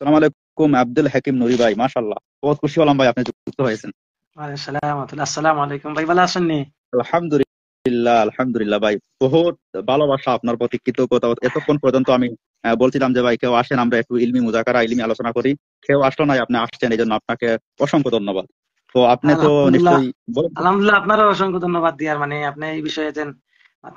সালাম আলাইকুম আব্দুল হাকিম নুরি ভাই, মাশাআল্লাহ বহুত খুশি হলাম ভাই আপনি যুক্ত হয়েছেন। ওয়ালাইকুম সালাম রাহমাতুল্লাহ। আসসালামু আলাইকুম ভাই, ভালো আছেন নি? আলহামদুলিল্লাহ আলহামদুলিল্লাহ ভাই, বহুত ভালোবাসা আপনার প্রতি, কৃতজ্ঞতা। এতক্ষণ পর্যন্ত আমি বলছিলাম যে ভাই কেউ আসেন, আমরা একটু ইলমি মুজাকারা ইলমি আলোচনা করি। কেউ আসলো নাই, আপনি আসছেন, এই জন্য আপনাকে অসংখ্য ধন্যবাদ। তো আপনি তো আলহামদুলিল্লাহ। নিশ্চয়ই বলেন। আলহামদুলিল্লাহ, আপনারও অসংখ্য ধন্যবাদ দিয়ার আপনি এই বিষয়ে যেন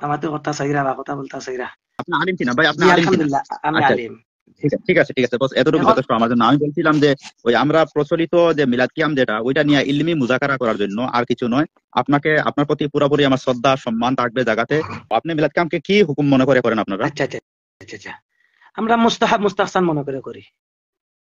আমাদের কথা চাইরা বা কথা বলতে চাইরা। আপনি আলিম কিনা ভাই, আপনি জি আলিম কিনা? আলহামদুলিল্লাহ, আমি আচ্ছা, আলিম। জি। ঠিক আছে ঠিক আছে ঠিক আছে, বস এতটুকু এখন যথেষ্ট আমার জন্য। আমি বলছিলাম যে ওই আমরা প্রচলিত যে মিলাদ কিয়াম যেটা, ওইটা নিয়ে ইলমি মুজাকারা করার জন্য, আর কিছু নয়। আপনাকে, আপনার প্রতি পুরোপুরি আমার শ্রদ্ধা সম্মান থাকবে জায়গাতে। আপনি মিলাদ কিয়ামকে কি হুকুম মনে করে করেন আপনারা? আচ্ছা আচ্ছা আচ্ছা আচ্ছা, আমরা মুস্তাহাব মুস্তাহসান মনে করে করি।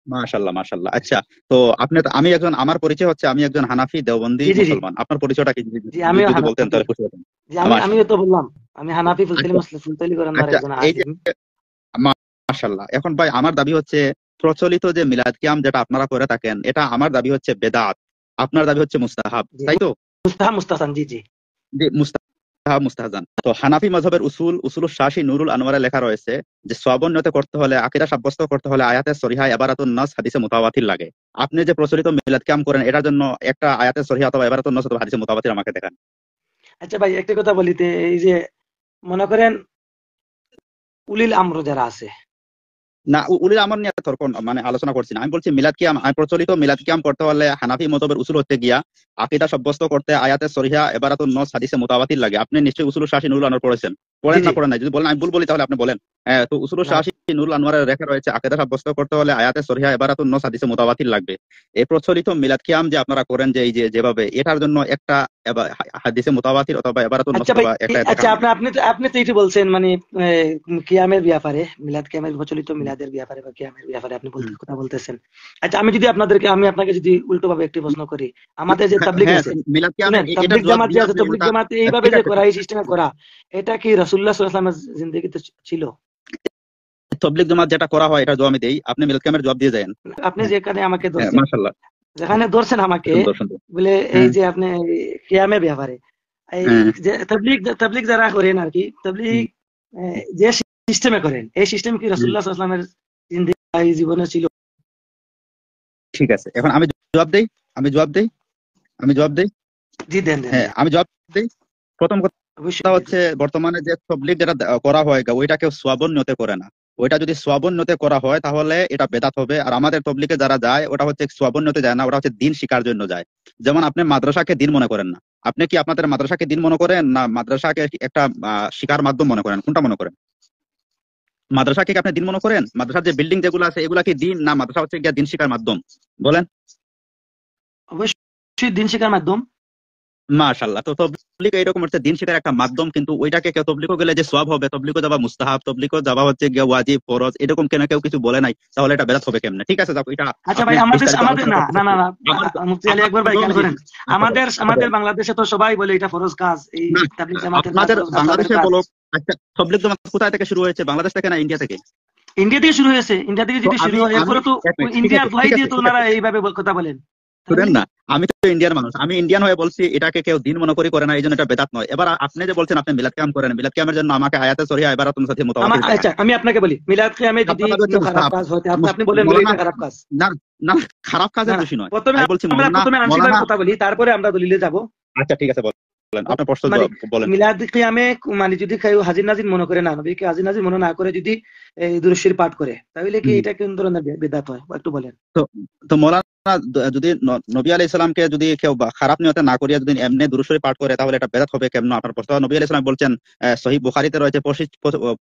মাশাল্লাহ মাশাল্লাহ। আচ্ছা, তো আপনি আমি একজন, আমার পরিচয় হচ্ছে আমি একজন হানাফি দেওবন্দি জি জি জি মুসলমান। আপনার পরিচয়টা কি জি, আমিও যদি বলতেন হানাফি। তাহলে খুশি হতাম। জি, আমিও মাশাল্লাহ। তো বললাম আমি হানাফি ফুলতলি আচ্ছা মুসলিম ফুলতলি করেন আচ্ছা, একজন এই যে আলিম। মাশাল্লাহ, এখন ভাই আমার দাবি হচ্ছে প্রচলিত যে মিলাদ কিয়াম যেটা আপনারা করে থাকেন, এটা আমার দাবি হচ্ছে বেদাত, আপনার দাবি হচ্ছে মুস্তাহাব, জি, তাই তো? মুস্তাহাব মুস্তাহসান, জি জি। যে মুস্তাহাব মুস্তাহাজান। তো হানাফি মাযহাবের উসুল শাসি নুরুল আনোয়ারে লেখা রয়েছে যে সওয়াব নিয়ত করতে হলে, আকীদা সাব্যস্ত করতে হলে আয়াতে সরিহা ইবারাতুন নাস হাদিসে মুতাওয়াতির লাগে। আপনি যে প্রচলিত মিলাদ কিয়াম করেন, এটার জন্য একটা আয়াতে সরিহা অথবা ইবারাতুন নাস অথবা হাদিসে মুতাওয়াতির আমাকে দেখান। আচ্ছা ভাই, একটা কথা বলিতে, এই যে মনে করেন উলিল আমর যারা আছে। না, উলিল আমর নিয়ে তর্ক মানে আলোচনা করছি না। আমি বলছি মিলাদ কিয়াম, আমি প্রচলিত মিলাদ কিয়াম করতে হলে হানাফি মাযহাবের উসুল হচ্ছে গিয়া আকীদা সাব্যস্ত করতে আয়াতে সরিহা ইবারাতুন নাস হাদিসে মুতাওয়াতির লাগে। আপনি নিশ্চয়ই উসুল শাসি নুরুল আনোয়ার পড়েছেন, জি পড়েন না জি। পড়েন নাই? যদি বলেন আমি ভুল বলি তাহলে আপনি বলেন। তো উসুল না, শাসি নুরুল আনোয়ারের লেখা রয়েছে আকীদা সাব্যস্ত করতে হলে আয়াতে সরিহা ইবারাতুন নাস হাদিসে মুতাওয়াতির লাগবে। এই প্রচলিত মিলাদ কিয়াম যে আপনারা করেন, যে এই যে যেভাবে, এটার জন্য একটা হাদিসে মুতাওয়াতির অথবা ইবারাতুন নাস আচ্ছা ভাই, অথবা একটা আচ্ছা দেখান আমাকে। আপনি তো এটি বলছেন কিয়ামের ব্যাপারে, মিলাদ কিয়ামের প্রচলিত মিলাদের ব্যাপারে বা কিয়ামের ব্যাপারে আপনি বলতে হুম। কথা বলতেছেন। আচ্ছা, আমি আপনাকে যদি উল্টো ভাবে একটি প্রশ্ন করি, আমাদের যে তাবলিগ হ্যাঁ, আছে, মিলাদ কিয়ামের শুনেন, এটার তাবলিগ জবাব জামাত যে দিয়ে আছে, আপনি তাবলিগ উল্টা। জামাত এইভাবে ঠিক যে আছে, করা, এই সিস্টেমে করা, এটা কি রাসূলুল্লাহ সাল্লাল্লাহু আলাইহি ওয়াসাল্লামের জিন্দেগিতে ছিল? তবলিগ জমাত যেটা করা হয় এটা জবাব আমি দেই, আপনি মিলাদ কিয়ামের জবাব দিয়ে যান। আপনি হ্যাঁ যেখানে আমাকে হ্যাঁ, ধরছেন, মাশাআল্লাহ। যেখানে ধরছেন আমাকে সুন্দর সুন্দর। বলে, এই হ্যাঁ যে আপনি কিয়ামের ব্যাপারে, এই হ্যাঁ। যে তাবলিগ তাবলিগ যারা করেন আর কি, তাবলিগ হুম, যে সিস্টেমে করেন, এই সিস্টেম কি হুম, রাসূলুল্লাহ সাল্লাল্লাহু আলাইহি ওয়াসাল্লামের জিন্দেগি জীবনে ছিল? ঠিক আছে, এখন আমি জবাব দেই, আমি জবাব দেই, আমি জবাব দেই। জি, দেন দেন হ্যাঁ, দেন। আমি জবাব দেই। প্রথম কথা অবশ্যই হচ্ছে, বর্তমানে যে তবলিগ যেটা করা হয় ওইটা কেউ সোয়াবুন নিয়তে করে না। ওইটা যদি সোয়াবুন নিয়তে করা হয় তাহলে এটা বেদাত হবে। আর আমাদের তবলিগে যারা যায় ওটা হচ্ছে সোয়াবুন নিয়তে যায় না, ওটা হচ্ছে দিন শিকার জন্য যায়। যেমন আপনি মাদ্রাসাকে দিন মনে করেন না। আপনি কি আপনাদের মাদ্রাসাকে দিন মনে করেন, না মাদ্রাসাকে একটা শিকার মাধ্যম মনে করেন? কোনটা মনে করেন? মাদ্রাসাকে কি আপনি দিন মনে করেন? মাদ্রাসার যে বিল্ডিং যেগুলো আছে এগুলা কি দিন, না মাদ্রাসা হচ্ছে গিয়া দিন শিকার মাধ্যম? বলেন। অবশ্যই দিন শিক্ষার মাধ্যম। মাশাআল্লাহ। তো তবলিগ এইরকম হচ্ছে দিন শিখার একটা মাধ্যম, কিন্তু ওইটাকে কেউ তবলিগও গেলে যে সওয়াব হবে, তবলিগও যাবা মুস্তাহাব, তবলিগও যাবা হচ্ছে গিয়া ওয়াজিব ফরজ, এরকম কেন কেউ কিছু বলে নাই, তাহলে এটা বেদাত হবে কেমনে? ঠিক আছে, যাক এটা আচ্ছা আপনি ভাই, আমাদের বিস্তারিত আমাদের আলোচনা না করতে না না চাচ্ছি। না, আমার মুফতি আলী আমার একবার ভাই শুধু খেয়াল করেন, আচ্ছা বলেন, আচ্ছা আমাদের বলেন। বাংলাদেশে তো সবাই বলে এটা ফরজ কাজ, এই না, তাবলিগ জামাতের কাজ আপনাদের ফরজ কাজ, তাদের বাংলাদেশে কাজ। বলো। আচ্ছা, তবলিগ জমাত কোথায় থেকে শুরু হয়েছে, বাংলাদেশ থেকে না ইন্ডিয়া থেকে? ইন্ডিয়া থেকে শুরু হয়েছে, ইন্ডিয়া থেকে তো যদি শুরু আমি হয়, আমি এরপরে তো এক মিনিট, ঠিক ইন্ডিয়ার আছে দোহাই ঠিক আছে দিয়ে তো ঠিক ওনারা আছে, এইভাবে কথা বলেন, শুনেন তাহলে? না। আমি তো ইন্ডিয়ান মানুষ, আমি ইন্ডিয়ান হয়ে বলছি এটাকে কেউ দিন মনে করে না, এই জন্য এটা বেদাত নয়। এবার আপনি যে বলছেন আপনি মিলাদ কিয়াম করেন, মিলাদ কিয়ামের জন্য আমাকে আয়াতে সরিয়া ইবারাতুন সাথে মুতাওয়াতির দেখান। আচ্ছা, আমি আপনাকে বলি, মিলাদ কিয়ামে যদি আপনার দাবি হচ্ছে কোনো খারাপ মুস্তাহাব। কাজ হয়, আপনি বলেন বলে মৌলানা, এটা খারাপ কাজ। না না, খারাপ না কাজের না, বিষয় নয়। প্রথমে আমি বলছি আমরা মৌলানা, প্রথমে আংশিকভাবে মৌলানা। কথা বলি, তারপরে আমরা দলিলে যাব। আচ্ছা ঠিক আছে, বলেন আপনার প্রশ্ন মানে বলেন। মিলাদ কিয়ামে যদি কেউ হাজির নাজির মনে করে, না নবীকে হাজির নাজির মনে না করে যদি এই দুরূদ শরীফ পাঠ করে, তাহলে কি হুম। এটা কোন ধরনের বিদআত হয় একটু বলেন? তো তো মৌলানা, যদি নবী আলাইহিস সালামকে যদি কেউ খারাপ নিয়তে না করিয়া যদি এমনি দুরূদ শরীফ পাঠ করে, তাহলে এটা বেদাত হবে কেমন? আপনার প্রশ্ন। নবী আলাইহিস সালাম বলছেন, সহিহ বুখারীতে রয়েছে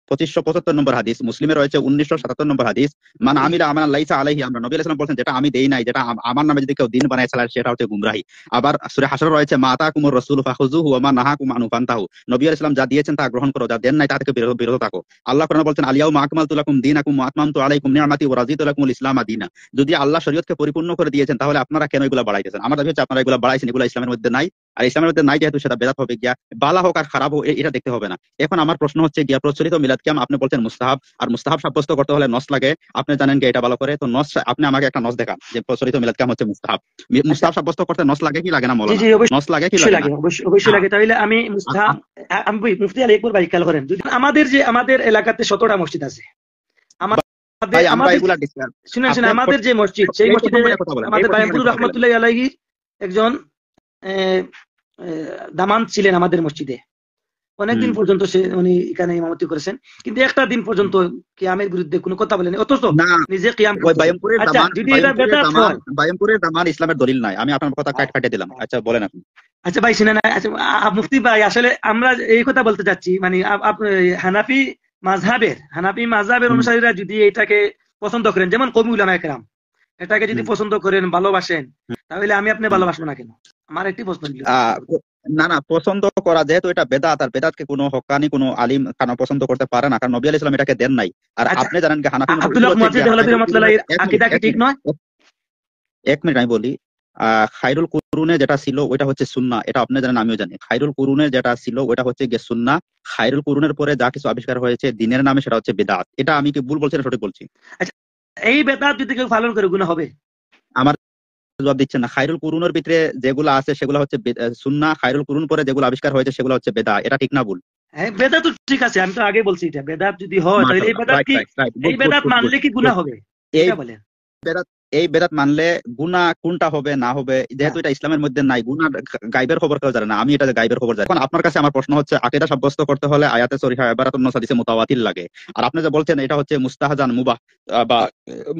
2575 নম্বর হাদিস, মুসলিমে রয়েছে 1977 নম্বর হাদিস, মান জি জি। আমিলা আমালান লাইসা আলাইহি আমরা, নবী আলাইহিস সালাম বলছেন যেটা আমি দেই নাই, যেটা আমার নামে যদি কেউ দিন বানায় চালায় সেটা হচ্ছে গুমরাহি। আবার সূরা হাশর রয়েছে, মা আতাকুমুর রাসূলু ফাখুযুহু ওয়া মা নাহাকুম আনহু ফান্তাহু, নবী আলাইহিস সালাম যা দিয়েছেন তা গ্রহণ করো, যা দেন নাই তা থেকে বিরত থাকো। আল্লাহ কোরআনে বলছেন, আল ইয়াউমা আকমালতু লাকুম দীনাকুম ওয়া আতমামতু আলাইকুম নি'মাতি ওয়া রাদিতু লাকুমুল ইসলামা দীনা। যদি আল্লাহ শরীয়তকে পরিপূর্ণ করে দিয়েছেন তাহলে আপনারা কেন এগুলা বাড়াইতেছেন? আমার দাবি হচ্ছে আপনারা এগুলা বাড়াইছেন, এগুলা ইসলামের মধ্যে নাই। আর ইসলামের মধ্যে নাই যেহেতু সেটা বেদাত হবে গিয়া, বালা হোক আর খারাপ হোক এটা দেখতে হবে না। এখন আমার প্রশ্ন হচ্ছে গিয়া, প্রচলিত মিলাদ কিয়াম আপনি বলছেন মুস্তাহাব, আর মুস্তাহাব সাব্যস্ত করতে হলে নস লাগে। আপনি জানেন কি এটা ভালো করে? তো নস, আপনি আমাকে একটা নস দেখান যে প্রচলিত মিলাদ কিয়াম হচ্ছে মুস্তাহাব। আচ্ছা। মুস্তাহাব সাব্যস্ত করতে নস লাগে কি লাগে না জি মৌলানা? জি, নস লাগে কি অবশ্যই লাগে না? লাগে, অবশ্যই হ্যাঁ। লাগে। তাহলে আমি আ- মুস্তাহাব, আ- আমি মুফতি আলী একবার ভাই খেয়াল করেন, যদি আমাদের এলাকাতে 17টা মসজিদ আছে, ভাই আমরা আমাদের এগুলা ডিসকাস শুনেন আপনি আমাদের যে মসজিদ, সেই এই মসজিদে প্রথম কথা বলেন, এই আমাদের প্রথম বাইমপুর কথা বলেন। রহমতুল্লাহ আলাইহি একজন দামান ছিলেন আমাদের মসজিদে। অনেকদিন পর্যন্ত উনি এখানে ইমামতি করেছেন, কিন্তু একটা দিন পর্যন্ত কিয়ামের বিরুদ্ধে কোনো কথা বলেনি, অথচ না নিজে কিয়াম ওই করতেন। বাইমপুরের আচ্ছা, দামান, যদি এটা বেদাত হয়, বাইমপুরের দামান ইসলামের দলিল নাই। আমি আপনার কথা কাটে দিলাম। আচ্ছা বলেন আপনি। আচ্ছা ভাই শুনেন, আচ্ছা মুফতি ভাই, আসলে আমরা এই কথা বলতে চাচ্ছি, মানে হানাফি মাযহাবের অনুসারীরা যদি এটাকে পছন্দ করেন, যেমন কওমি উলামায়ে কেরাম এটাকে যদি পছন্দ করেন, ভালোবাসেন, তাহলে আমি আপনি ভালোবাসবো না কেন? আমার একটি প্রশ্ন ছিল। না না, পছন্দ করা যেহেতু এটা বেদাত, আর বেদাতকে কোনো হক্কানি কোনো আলিম কেন পছন্দ করতে পারে না, কারণ নবী আলাইহিস সালাম এটাকে দেন নাই। আর আচ্ছা, আপনি জানেন কি হানাফি মাযহাব আব্দুল্লাহ মুয়াজ্জিদ দেহলভী রাহমাতুল্লাহ আলাইহির আকীদা কি ঠিক নয়? এক মিনিট আমি বলি। খায়রুল কুরুনে যেটা ছিল ওইটা হচ্ছে সুন্নাহ, এটা আপনি জানেন আমিও জানি। খায়রুল কুরুনে যেটা ছিল ওইটা হচ্ছে গিয়ে সুন্নাহ। খায়রুল কুরুনের পরে যা কিছু আবিষ্কার হয়েছে দিনের নামে সেটা হচ্ছে বিদআত। এটা আমি কি ভুল বলছি না সঠিক বলছি? আচ্ছা, এই বেদাত যদি কেউ পালন করে গুনাহ হবে? আমার জবাব দিচ্ছেন না। খায়রুল কুরুনের ভিতরে যেগুলো আছে সেগুলো হচ্ছে সুন্নাহ, খায়রুল কুরুন পরে যেগুলো আবিষ্কার হয়েছে সেগুলো হচ্ছে বেদআত। এটা ঠিক না ভুল? হ্যাঁ, বেদাত তো ঠিক আছে, আমি তো আগে বলছি এটা বেদাত যদি হয়, তাহলে এই মাশাআল্লাহ, বেদাত রাইট কি, রাইট রাইট, এই গুড গুড বেদাত গুড মানলে কি গুনাহ গুড। হবে? এই এটা বলেন। বেদাত, এই বেদাত মানলে গুনাহ কোনটা হবে না হবে, যেহেতু হ্যাঁ, এটা ইসলামের মধ্যে নাই, গুনাহ গায়বের খবর কেউ জানে না, আমি এটা গায়বের খবর জানি। এখন আপনার কাছে আমার প্রশ্ন হচ্ছে, আকীদা সাব্যস্ত করতে হলে আয়াতে সরিহা ইবারাতুন নাস হাদিসে মুতাওয়াতির লাগে। আর আপনি যে বলছেন এটা হচ্ছে মুস্তাহজান মুবাহ বা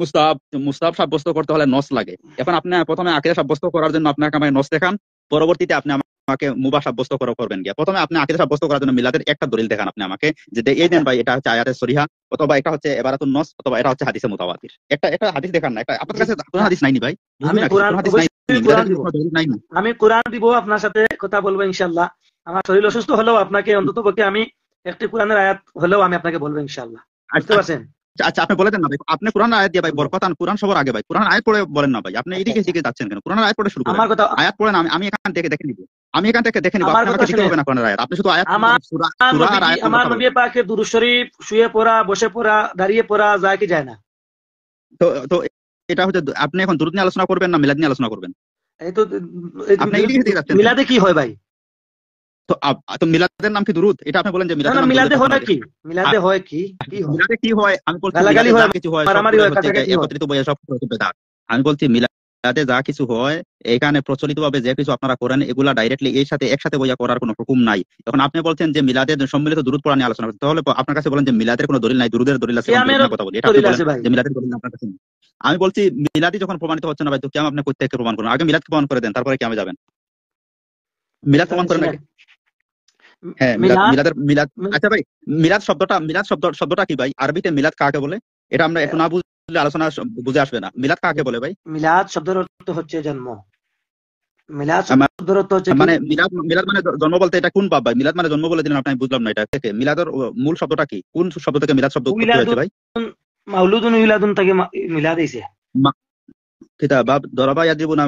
মুস্তাহাব, মুস্তাহাব সাব্যস্ত করতে হলে নস লাগে। এখন আপনি প্রথমে আকীদা সাব্যস্ত করার জন্য আপনাকে আমায় নস দেখান, পরবর্তীতে আপনি আমাকে মুবাহ সাব্যস্ত করবেন গিয়া। প্রথমে আপনি আকীদা সাব্যস্ত করার জন্য মিলাদের একটা দলিল দেখান আপনি আমাকে, যে এই দেন ভাই এটা হচ্ছে আয়াতে সরিহা, অথবা এটা হচ্ছে ইবারাতুন নাস, অথবা এটা হচ্ছে হাদিসে মুতাওয়াতির। একটা একটা হাদিস দেখান না। একটা আপনার কাছে কোনো হাদিস নাইনি ভাই? আমি কোরআন, কোনো হাদিস নাই, অবশ্যই কোরআন মিলাদের দিব, কোনো দলিল নাই। আমি কোরআন দিব, আপনার সাথে কথা বলবো ইনশাআল্লাহ। আমার শরীর অসুস্থ হলেও আপনাকে অন্তত পক্ষে আমি একটি কোরআনের আয়াত হলেও আমি আপনাকে বলবো ইনশাআল্লাহ। বুঝতে পারছেন? আচ্ছা আপনি বলে দেন না ভাই, আপনি কোরআন আয়াত দিয়ে ভাই বরকত আন, কোরআন সবার আগে ভাই, কোরআন আয়াত পড়ে বলেন না ভাই, আপনি এদিকে এদিকে যাচ্ছেন কেন? কোরআন আয়াত পড়ে শুরু করেন, আমার কথা, আয়াত পড়েন, আমি এখান থেকে দেখে নিব, আমি এখান থেকে দেখে নিব, আমার আপনি কথা আমাকে দিতে শুনেন। হবে না কোরআন আয়াত, আপনি শুধু আয়াত আমার সূরা সূরা আর আয়াত আমার কথা নবী বলেন। পাকের দুরূদ শরীফ শুয়ে পড়া, বসে পড়া, দাঁড়িয়ে পড়া যায় কি যায় না? তো তো এটা হচ্ছে, আপনি এখন দুরূদ নিয়ে আলোচনা করবেন না মিলাদ নিয়ে আলোচনা করবেন? এই তো আপনি এদিকে এদিকে যাচ্ছেন কেন? মিলাদে কি হয় ভাই? তো মিলাদের নাম কি দুরূদ? এটা আপনি বলেন যে না মিলাদের না, নাম মিলাদে দুরূদের হয় প্রথম আদেশ। কি? মিলাদে হয় কি? কি হয়? মিলাদে কি হয় আমি বলছি, গালাগালি মিলাদে হয়, যা কিছু হয় মারামারি সবগুলো হয়, হচ্ছে কাছাকাছি হয়। একত্রিত বইয়ে সব হচ্ছে বেদাত। আমি বলছি মিলাদে যা কিছু হয় এখানে প্রচলিত ভাবে যে কিছু আপনারা করেন এগুলা ডাইরেক্টলি এর সাথে একসাথে বইয়া করার কোনো হুকুম নাই। এখন আপনি বলছেন যে মিলাদের সম্মিলিত দুরূদ পড়া নিয়ে আলোচনা করতে, তাহলে আপনার কাছে বলেন যে মিলাদের কোনো দলিল নাই, দুরূদের দলিল আছে, দুরূদ কিয়ামেরও নিয়ে কথা বলি, এটা আপনি দলিল বলেন আছে ভাই। যে মিলাদের দলিল আপনার কাছে নেই। আমি বলছি মিলাদি যখন প্রমাণিত হচ্ছে না ভাই, তো কিয়াম আপনি কোথা থেকে প্রমাণ করুন? আগে মিলাদকে প্রমাণ করে দেন, তারপরে কিয়ামে যাবেন। মিলাদ প্রমাণ করেন আগে। হ্যাঁ মিলাদ, মিলাদ, মিলাদ। আচ্ছা ভাই, মিলাদ শব্দটা কি ভাই? আরবিতে মিলাদ কাকে বলে? এটা আমরা একটু না বুঝলে আলোচনা বুঝে আসবে না। মিলাদ কাকে বলে ভাই? মিলাদ শব্দের অর্থ হচ্ছে জন্ম। মিলাদ আমার শব্দের অর্থ হচ্ছে কি? মানে মিলাদ, মিলাদ মানে জন্ম বলতে এটা কোন বাব ভাই? মিলাদ মানে জন্ম বলে দিলেন আপনি, আমি বুঝলাম না এটা থেকে। মিলাদের মূল শব্দটা কি? কোন শব্দ থেকে মিলাদ শব্দ উৎপত্তি হয়েছে ভাই? মাউলুদুন উইলাদুন থেকে মিলাদ হইছে। কিতা বাব দরাবা ইয়াদিবুনা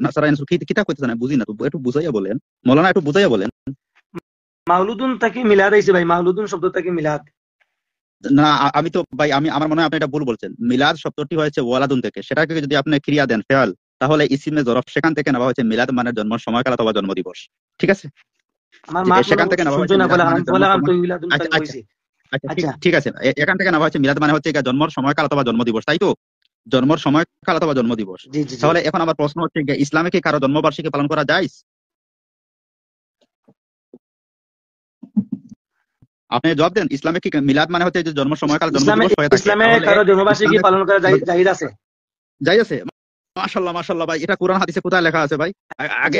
নাসারা ইনসু কিতা কইতেছেন বুঝি না, তো একটু বুঝাইয়া বলেন মাওলানা, একটু বুঝাইয়া বলেন। মাউলুদুন থেকে মিলাদ হইছে ভাই, মাউলুদুন শব্দ থেকে মিলাদ। না আমি তো ভাই, আমার মনে হয় আপনি এটা ভুল বলছেন। মিলাদ শব্দটি হয়েছে ওয়ালাদুন থেকে, সেটাকে যদি আপনি ক্রিয়া দেন ফেয়াল, তাহলে ইসিমে জরফ সেখান থেকে নেওয়া হয়েছে মিলাদ মানে জন্ম সময়কাল অথবা জন্মদিবস। ঠিক আছে, আমার মা সেখান থেকে নেওয়া হয়েছে শুনছো না, মিলাদ মানে জন্ম বললাম তো সময়। উইলাদুন আচ্ছা থেকে আচ্ছা হইছে। আচ্ছা, আচ্ছা, ঠিক আছে, এখান থেকে নেওয়া হয়েছে মিলাদ মানে হচ্ছে জন্মর সময়কাল অথবা জন্মদিবস, তাই তো? জন্মর সময়কাল অথবা জন্মদিবস। জি জি জি। তাহলে এখন আমার প্রশ্ন হচ্ছে ইসলামে কি কারো জন্মবার্ষিকী পালন করা যায়? আপনি জবাব দেন, ইসলামে কি মিলাদ মানে হচ্ছে যে জন্ম সময়কাল জন্মদিবস হয়ে থাকে? ইসলামে তাহলে কারো জন্মবার্ষিকী পালন করা জায়েজ আছে? যাই আছে। মাশাআল্লাহ মাশাআল্লাহ ভাই, এটা কোরআন হাদিসে কোথায় লেখা আছে ভাই? আগে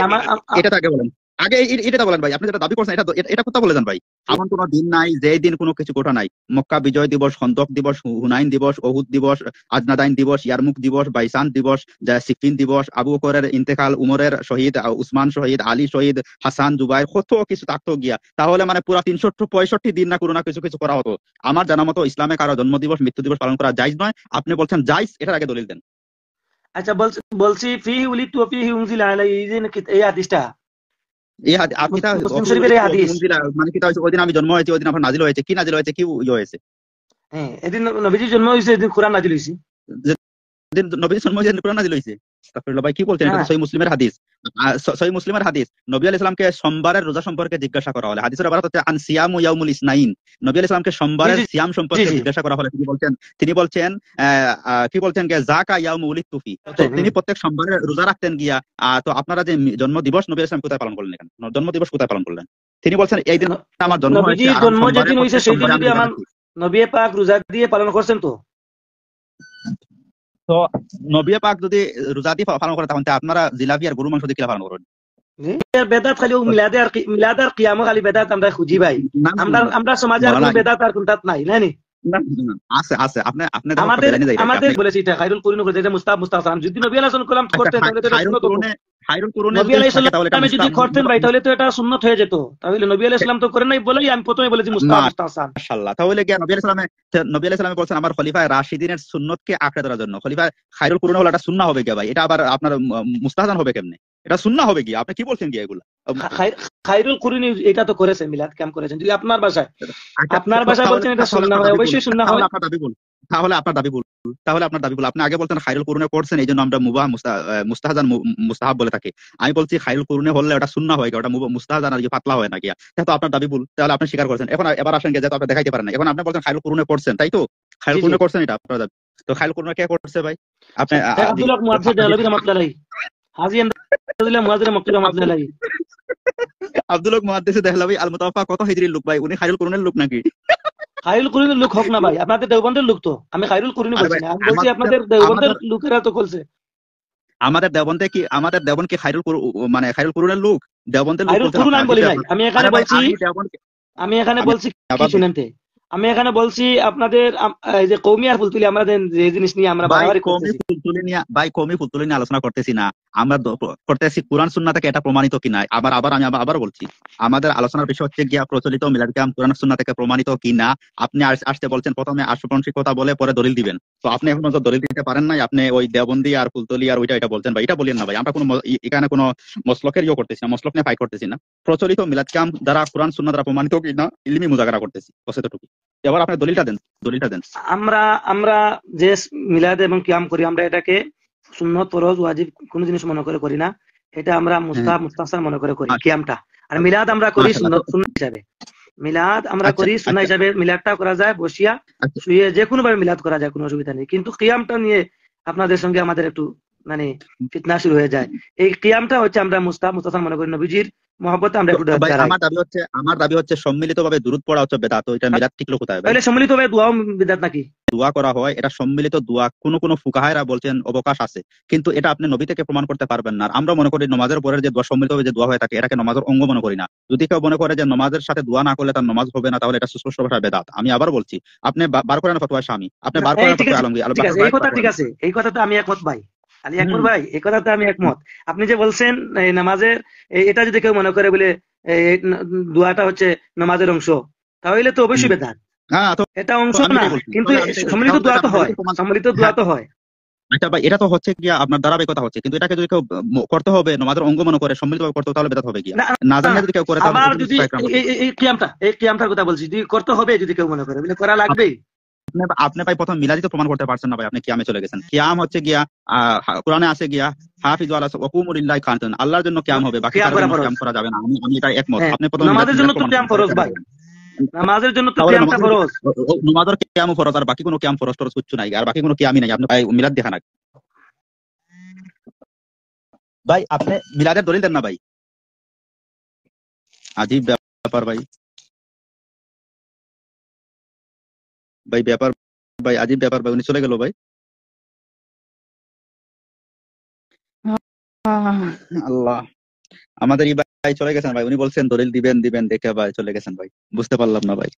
এটা আগে বলেন, আগে এটা বলেন ভাই, আপনি যেটা দাবি করছেন এটা কথা বলে যান ভাই। এমন কোন দিন নাই যে দিন কোনো কিছু ঘটা নাই। মক্কা বিজয় দিবস, খন্দক দিবস, হুনাইন দিবস, ওহুদ দিবস, আজনাদাইন দিবস, ইয়ারমুক দিবস, বাইসান দিবস, সিফিন দিবস, আবু বকরের ইন্তেকাল, উমরের শহীদ, উসমান শহীদ, আলী শহীদ, হাসান, জুবাইর, কত কিছু থাকতো গিয়া। তাহলে মানে পুরা 365 দিন না কোনো না কিছু কিছু করা হতো। আমার জানা মতো ইসলামে কারো জন্মদিবস মৃত্যু দিবস পালন করা জায়েজ নয়। আপনি বলছেন জায়েজ, এটার আগে দলিল দেন। আচ্ছা, বলছি ফিহি উলিদতু ওয়া ফিহি উনজিলা আলাইহি, এই হাদিসটা, এই আপনি তা মুসলিম শরীফের এই হাদিস। মানে কি ওই দিন আমি জন্ম হয়েছে, ওই দিন আপনার নাজিল হয়েছে, কি নাজিল হয়েছে, কি হয়েছে? হ্যাঁ, এদিন নবীজির জন্ম হয়েছে, এদিন কোরআন নাজিল হয়েছে। যেদিন নবীর জন্ম হয়েছে কোরআন নাজিল হয়েছে। আস্তাগফিরুল্লাহ ভাই, কি বলছেন? এটা তো হ্যাঁ সহিহ মুসলিমের হাদিস। সহিহ মুসলিমের হাদিস, নবী আলাইহিস সালামকে সোমবারের রোজা সম্পর্কে জিজ্ঞাসা করা হলে, হাদিসের ইবারত হচ্ছে আন সিয়ামু ইয়াউমুল ইসনাইন। নবী আলাইহিস সালামকে জি সোমবারের জি সিয়াম জি সম্পর্কে জি জিজ্ঞাসা করা হলে তিনি বলছেন কি বলছেন গে জাকা ইয়াউমু উলিদতু ফি। তো হুম। তিনি প্রত্যেক সোমবারে রোজা রাখতেন গিয়া। তো আপনারা যে জন্ম দিবস নবী আলাইহিস সালাম কোথায় পালন করলেন? এখানে জন্ম দিবস কোথায় পালন করলেন? তিনি বলছেন এই দিন আমার জন্ম হয়েছে, নবীজির আর আমি জন্ম সোমবারে যেদিন হয়েছে প্রত্যেক সেই দিন সোমবারে আমি যদি রোজা আমার রাখি। নবী পাক রোজা দিয়ে পালন করছেন তো। তো নবী পাক যদি রোজা দিয়ে পালন করে, তখন তো আপনারা জিলাপি আর গরু মাংস দিয়ে কিলা পালন করেন? জি? বেদাত খালি মিলাদে আর কিয়ামো খালি বেদাত আমরা খুঁজি ভাই। না না আমরা না আমরা সমাজে আর মৌলানা, কোনো বেদাত আর কোনটাত নাই নানি। না, না, আছে আছে, আপনি আপনি দেখো আমাদের বেলানি যাইতেছে আমাদের আপনি। বলেছি এটা খায়রুল কুরুন করে যেটা মুস্তাহাব মুস্তাহসান, যদি নবী আলাইহিস সালাম আচ্ছা, করতেন তাহলে তো এটা খায়রুল সুন্নত হতো। কুরুনে, খায়রুল কুরুনে নবী যদি আলাইহিস থাকে তাহলে এটা সালাম যদি করতেন ভাই তাহলে তো এটা সুন্নত হয়ে যেত। তাহলে নবী আলাইহিস সালাম তো করেন নাই বলেই আমি প্রথমে বলেছি মুস্তাহাব মুস্তাহসান। মাশাআল্লাহ। তাহলে কি নবী আলাইহিস সালামে বলছেন আমার খলিফায়ে রাশিদিনের সুন্নতকে আঁকড়ে ধরার জন্য। খলিফায়ে খায়রুল কুরুনে হলো এটা সুন্নাহ হবে কি ভাই? এটা আবার আপনার মুস্তাহাজান হবে কেমনে? এটা সুন্নাহ হবে কি? আপনি কি বলছেন কি এগুলা? খায়রুল কুরুন এটা তো করেছে, মিলাদ ক্যাম্প করেছেন। যদি আপনার ভাষায় আচ্ছা, আপনার ভাষায় তাহলে বলছেন এটা তাহলে সুন্নাহ আপনার হয়, দাবি ভুল। অবশ্যই সুন্নাহ তাহলে হয়। আপনার দাবি ভুল। তাহলে আপনার দাবি ভুল। তাহলে আপনার দাবি ভুল। আপনি আগে বলতেন খায়রুল কুরুনে করছেন, এই জন্য আমরা মুবাহ মুস্তাহাজান মুস্তাহাব বলে থাকি। আমি বলছি খায়রুল কুরুনে হলে ওটা সুন্নাহ হয়, ওটা মুস্তাহাজান আর কি পাতলা হয় না কি? তো আপনার দাবি ভুল। তাহলে আপনি স্বীকার করেছেন। এবার আসেন যে আপনি দেখাইতে পারেন না। এখন আপনি বলছেন খায়রুল কুরুনে করছেন, তাই তো? জি খায়রুল জি কুরুনে করছেন, এটা আপনার দাবি। তো খায়রুল কুরুনে কে করছে ভাই? আপনি শেখ আব্দুল হক মুয়াজ্জির দেহলভী রাহমাতুল্লাহ আলাইহি, হাজী আহমদুল্লাহ মুয়াজ্জির মক্কি রাহমাতুল্লাহ আলাইহি। আব্দুল হক মুহাদ্দিস দেহলভী আল মুতাওয়াফা কত হিজরির লোক ভাই? উনি খায়রুল কুরুনের লোক নাকি? খায়রুল কুরুনের লোক হোক না ভাই, আপনাদের দেওবন্দের লোক তো। আমি খায়রুল কুরুনি আরে বলছি ভাই, না, আমি বলছি আমাদের আপনাদের দেওবন্দের আমাদের লোকেরা তো করছে। আমাদের দেওবন্দ কি মানে খায়রুল কুরুনের লোক? দেওবন্দের লোক খায়রুল বলছেন কুরুন আপনি? আমি আজীব বলি নাই, ব্যাপার। আমি এখানে আরে ভাই, বলছি, আমি দেওবন্দ, আমি এখানে আমি বলছি কি আবার বলি শুনেনতে, আমি এখানে বলছি আপনাদের এই যে কৌমি আর ফুলতুলি আমরা যে জিনিস নিয়ে আমরা ভাই, বাড়াবাড়ি কওমি করতেছি। ফুল তুলে নিয়ে ভাই, কওমি ফুল তুলে নিয়ে আলোচনা করতেছি না। আমরা করতেছি কোরআন সুন্নাহ থেকে এটা প্রমাণিত কিনা। আমি আবার বলছি, আমাদের আলোচনার বিষয় হচ্ছে গিয়া প্রচলিত মিলাদ কিয়াম কোরআন সুন্নাহ থেকে প্রমাণিত কিনা। আপনি আসতে বলছেন প্রথমে আশুপংশিক কথা বলে পরে দলিল দিবেন। তো আপনি এখন পর্যন্ত দলিল দিতে পারেন নাই। আপনি ওই দেওবন্দি আর ফুলতলি আর ওইটা এটা বলছেন ভাই, এটা বলেন না ভাই। আমরা কোনো এখানে কোনো মসলকের করতেছি না, মসলক নিয়ে ফাইট করতেছি না। প্রচলিত মিলাদ কিয়াম দ্বারা কোরআন সুন্নাহ দ্বারা প্রমাণিত কিনা ইলমি মুজাকারা করতেছি, বস এতটুকু। এবার আপনি দলিলটা দেন। আমরা আমরা যে মিলাদ এবং কিয়াম করি, আমরা এটাকে সুন্নত ফরজ ওয়াজিব কোন জিনিস মনে করে করি না। এটা আমরা হ্যাঁ, মুস্তাহাব মুস্তাহসান মনে করে করি আচ্ছা, কিয়ামটা। আর মিলাদ আমরা করি মাশাআল্লাহ। সুন্নত সুন্নাহ হিসাবে। মিলাদ আমরা আচ্ছা করি সুন্নাহ আচ্ছা হিসাবে, মিলাদটা করা যায় বসিয়া আচ্ছা শুয়ে, যে কোনো ভাবে মিলাদ করা যায়, কোনো অসুবিধা নেই। কিন্তু কিয়ামটা নিয়ে আপনাদের সঙ্গে আমাদের একটু মানে ফিতনা শুরু হয়ে যায়। এই কিয়ামটা হচ্ছে আমরা মুস্তাহাব মুস্তাহসান মনে করি, নবীজির মহব্বতে আমরা তো একটু ভাই, দাঁড়াই। আমার দাবি হচ্ছে সম্মিলিতভাবে দুরূদ পড়া হচ্ছে বেদাত। তো এটা মিলাদ টিকলো কোথায় ভাই? তাহলে সম্মিলিত ভাবে দোয়াও বিদাত নাকি? দোয়া করা হয়, এটা সম্মিলিত দোয়া। কোন ফুকাহায়রা বলছেন অবকাশ আছে, কিন্তু এটা আপনি নবী থেকে প্রমাণ করতে পারবেন না। আর আমরা মনে করি নমাজের পরের যে দোয়া সম্মিলিতভাবে যে দোয়া হয়ে থাকে, এটাকে নমাজের অঙ্গ মনে করি না। যদি কেউ মনে করে যে নমাজের সাথে দোয়া না করলে তার নমাজ হবে না, তাহলে এটা সুস্পষ্ট ভাষায় বেদাত। আমি আবার বলছি, আপনি বার করেন ফতোয়া শামী, আপনি বার এই করেন ঠিক ফতোয়া আছে, আলমগীর, ঠিক আছে, এই কথা বার ঠিক করেন। আছে, এই কথাতে আমি একমত ভাই। আলী আকবর হুম। ভাই, এই কথাতে আমি একমত। আপনি যে বলছেন এই নামাজের এটা যদি কেউ মনে করে বলে এই দোয়াটা হচ্ছে নামাজের অংশ, তাহলে তো হুম। অবশ্যই বেদাত। হ্যাঁ, তো এটা অংশ আমি না, এটাই বলছি, কিন্তু আমি এটাই বলছি, সম্মিলিত তাহলে তো দোয়া এটা তো হয়, নবী থেকে প্রমাণ। সম্মিলিত দোয়া হ্যাঁ, তো হয়। আচ্ছা ভাই, এটা তো হচ্ছে গিয়া আপনার ধারাবাহিকতা হচ্ছে, কিন্তু এটাকে যদি কেউ করতে হবে নমাজের অঙ্গ মনে করে সম্মিলিতভাবে করতে হবে, তাহলে বেদাত হবে গিয়া। না না না, জানিয়ে যদি কেউ করে তাহলে আবার এটা কিন্তু যদি সিফাত ইকরাম হবে। এই কিয়ামটার কথা বলছি, যদি করতে হবে, যদি কেউ মনে করে বলে করা লাগবেই। আপনি ভাই প্রথম মিলাদি তো প্রমাণ করতে পারছেন না ভাই, আপনি কিয়ামে চলে গেছেন। কিয়াম হচ্ছে গিয়া কোরআনে আছে গিয়া হাফিজু আলা ওয়াকুমু লিল্লাহি কানিতান, আল্লাহর জন্য কিয়াম হবে, বাকি কিয়াম কারোর করা জন্য ফরজ। কিয়াম করা যাবে না। আমি এটা একমত। হ্যাঁ, আপনি প্রথম নামাজের জন্য মিলাদ তো প্রমাণ কিয়াম করেন, পরে ফরজ কিয়ামে ভাই, যাবেন। নামাজের জন্য তো তাহলে কিয়ামটা ফরজ। নমাজের কিয়ামও ফরজ, আর বাকি কোনো কিয়াম ফরজ টরজ কিচ্ছু নাই, আর বাকি কোনো কিয়ামই নাই। আপনি ভাই মিলাদ দেখা না ভাই, আপনি মিলাদের দলিল দেন না ভাই। আজীব ব্যাপার ভাই, ভাই ব্যাপার, ভাই আজীব ব্যাপার ভাই। উনি চলে গেল ভাই। আল্লাহ, আমাদের এই ভাই চলে গেছেন ভাই। উনি বলছেন দলিল দিবেন দিবেন দেখে ভাই চলে গেছেন ভাই। বুঝতে পারলাম না ভাই।